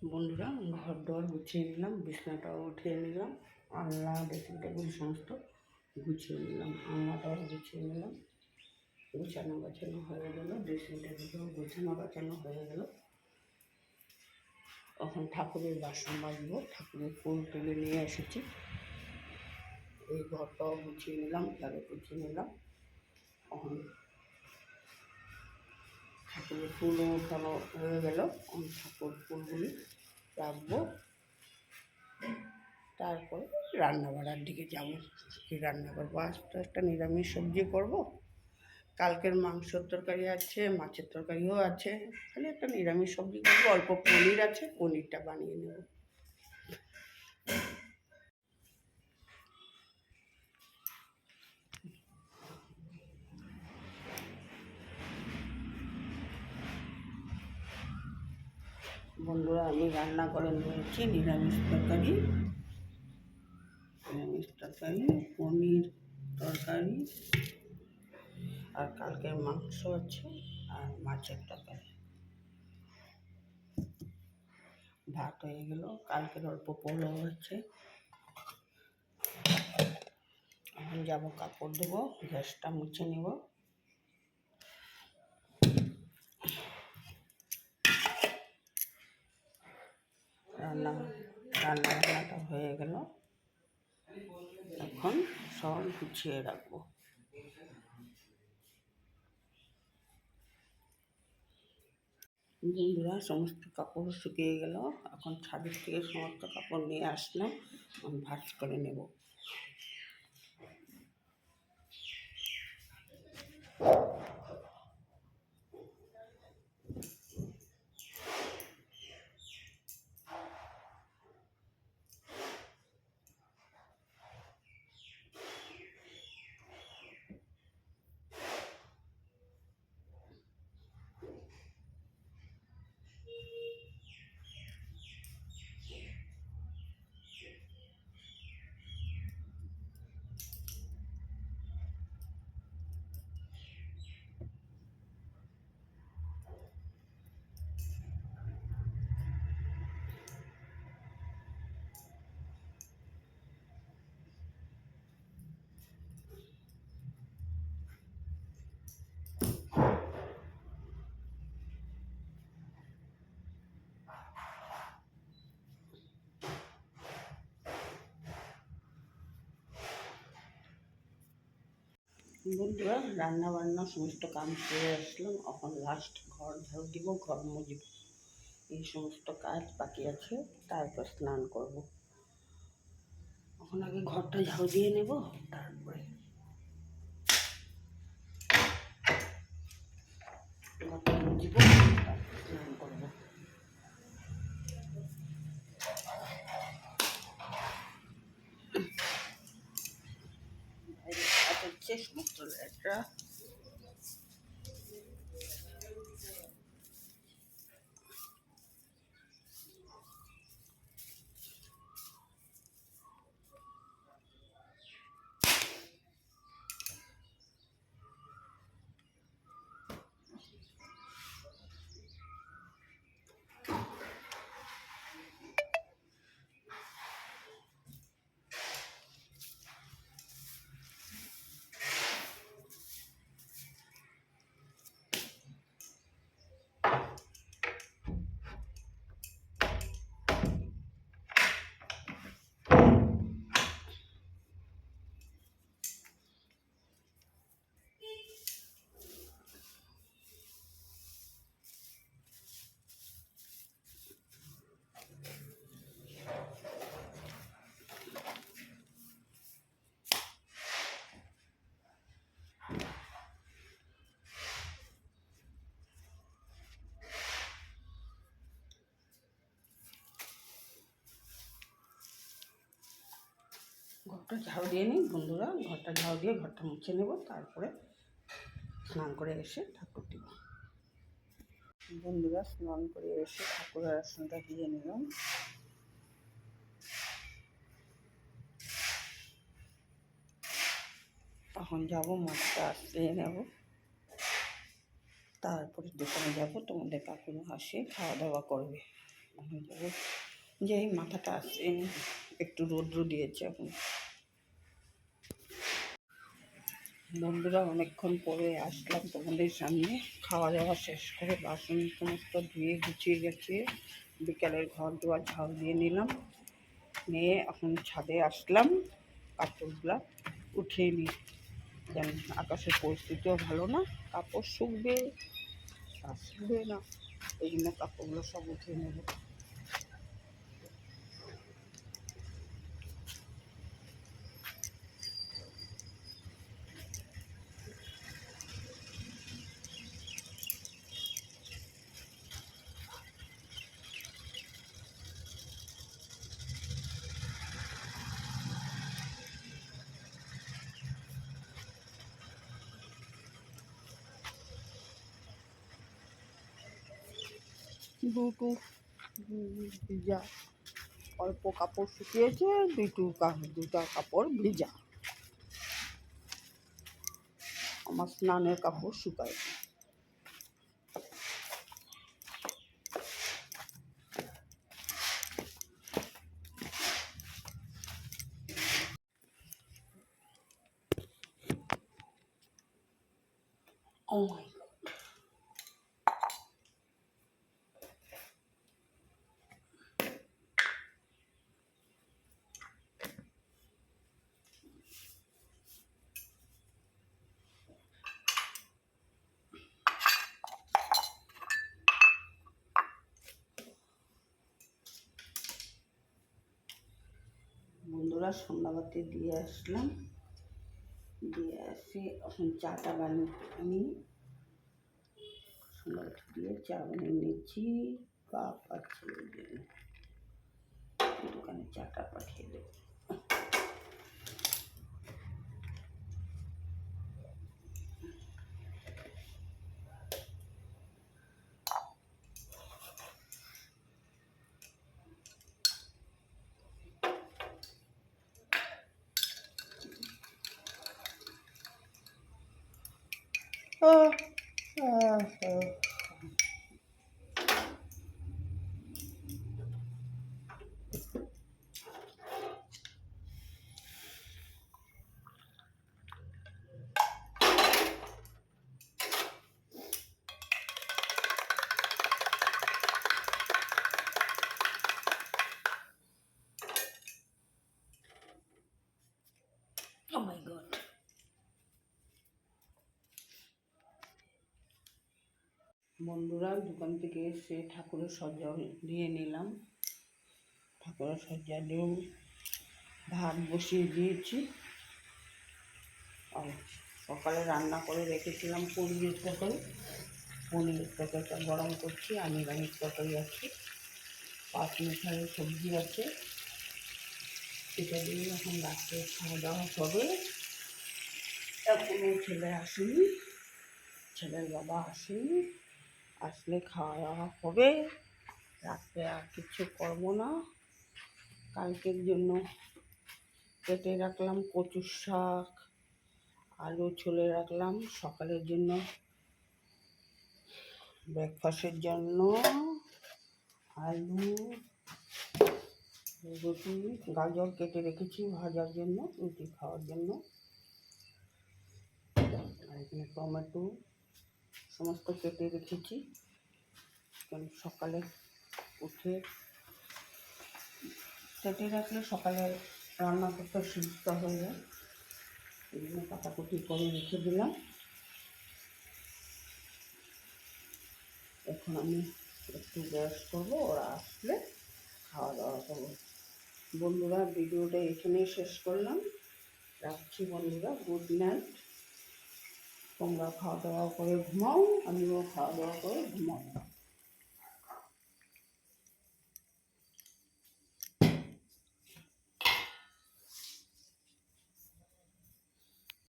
বন্ধুরা, ঘর দর গুছিয়ে নিলাম, বিছনাটাও উঠিয়ে নিলাম, আলনা ড্রেসিং টেবিল সমস্ত গুছিয়ে নিলাম, আলনাটাও গুছিয়ে নিলাম। গুছানো গাছানো হয়ে গেল, ড্রেসিং টেবিলও গুছানো গাছানো হয়ে গেল। এখন ঠাকুরের বাসন মাজবো। ঠাকুরের ফুল তুলে নিয়ে এসেছি। এই ঘরটাও গুছিয়ে নিলাম, তাকে গুছিয়ে নিলাম। এখন ঠাকুরের ফুলও উঠানো হয়ে গেল। ঠাকুর ফুলগুলি রাখবো। তারপরে রান্না বাড়ার দিকে যাবো। কী রান্না করবো? আজ তো একটা নিরামিষ সবজি করব। কালকের মাংসের তরকারি আছে, মাছের তরকারিও আছে, খালি একটা নিরামিষ সবজি করবো। অল্প পনির আছে, পনিরটা বানিয়ে নেব। বন্ধুরা, আমি রান্না করে নিয়েছি নিরামিষ তরকারি, পনির তরকারি, আর কালকের মাংস আছে, আর মাছের তরকারি। ভাত হয়ে গেল। কালকের অল্প পোলাও আছে। এখন যাবো কাপড় দেবো, গ্যাসটা মুছে নেব। রান্নাটা হয়ে গেল। এখন সব গুছিয়ে রাখবো। বন্ধুরা, সমস্ত কাপড় শুকিয়ে গেল। এখন ছাদের থেকে সমস্ত কাপড় নিয়ে আসলাম, ভাঁজ করে নেব। বন্ধুরা, রান্না বান্না সমস্ত কাজ করে আসলাম। এখন লাস্ট ঘর ঝাড়ু দিব, ঘর মুছব। এই সমস্ত কাজ বাকি আছে, তারপর স্নান করব। এখন আগে ঘরটা ঝাড়ু দিয়ে নেব, তারপরে ঘরটা মুছব, তারপর স্নান করব। সমস্ত একটা ঘরটা ঝাড়ু দিয়ে নিই। বন্ধুরা, ঘরটা ঝাড়ু দিয়ে ঘরটা মুছে নেব, তারপরে স্নান করে এসে ঠাকুর দিব। বন্ধুরা, স্নান করে এসে ঠাকুরের আসনটা দিয়ে নিলাম। এখন যাবো, মাছটা আসিয়ে নেব, তারপরে দোকানে যাব। তোমাদের কাকুর হাসি খাওয়া দাওয়া করবে। হয়ে যাবে। যেই মাথাটা আসছে একটু রৌদ্র দিয়েছে এখন। বন্ধুরা, অনেকক্ষণ পরে আসলাম তোমাদের সামনে। খাওয়া দাওয়া শেষ করে বাসন সমস্ত ধুয়ে গুছিয়ে গেছে, বিকালের ঘর দুয়ার ঝাড় দিয়ে নিলাম, নিয়ে এখন ছাদে আসলাম কাপড়গুলা উঠিয়ে নিই। যেন আকাশের পরিস্থিতিও ভালো না, কাপড় শুকবে আর শুকবে না, এই জন্য কাপড়গুলো সব উঠিয়ে নেব। দুটো ভিজা, অল্প কাপড় শুকিয়েছে, দুটা কাপড় ভিজা। আমার স্নানের কাপড় শুকায়। ও মাই গড, বন্ধুরা সন্ধ্যাবাতি দিয়ে আসলাম, দিয়ে আসি এখন চাটা বানিয়ে আমি সন্ধ্যাবাতি দিয়ে চা বানিয়ে নিচ্ছি। কাপ আর ছেলের জন্য দোকানে চাটা পাঠিয়ে দেবো। Oh my God. বন্ধুরা, দোকান থেকে এসে ঠাকুরের সজ্জা নিয়ে নিলাম। ঠাকুরের সজ্জা নিয়েও ভাত বসিয়ে দিয়েছি। আর সকালে রান্না করে রেখেছিলাম পনিরের তরকারিটা গরম করছি। আর নিরামিষ তরকারি আছে, পাঁচ মিশালের সবজি আছে, এটা দিয়ে এখন রাত্রে খাওয়া দাওয়া হবে। এখনও ছেলে আসেনি, ছেলের বাবা আসেনি, আসলে খাওয়া দাওয়া হবে। রাত্রে আর কিছু করবো না। কালকের জন্য কেটে রাখলাম কচুর শাক, আলু ছুলে রাখলাম সকালের জন্য, ব্রেকফাস্টের জন্য আলু, রুটি, গাজর কেটে রেখেছি ভাজার জন্য, রুটি খাওয়ার জন্য। আর এখানে টমেটো সমস্ত কেটে রেখেছি, কারণ সকালে উঠে কেটে রাখলে সকালে রান্না করতে সুবিধা হয়ে যায়, এই জন্য কাটাকুটি করে রেখে দিলাম। এখন আমি একটু রেস্ট করবো, ওরা আসলে খাওয়া দাওয়া করবো। বন্ধুরা, ভিডিওটা এখানেই শেষ করলাম, রাখছি বন্ধুরা, গুড নাইট। তোমরা খাওয়া দাওয়া করে ঘুমাও, আমিও খাওয়া দাওয়া করে ঘুমাবো।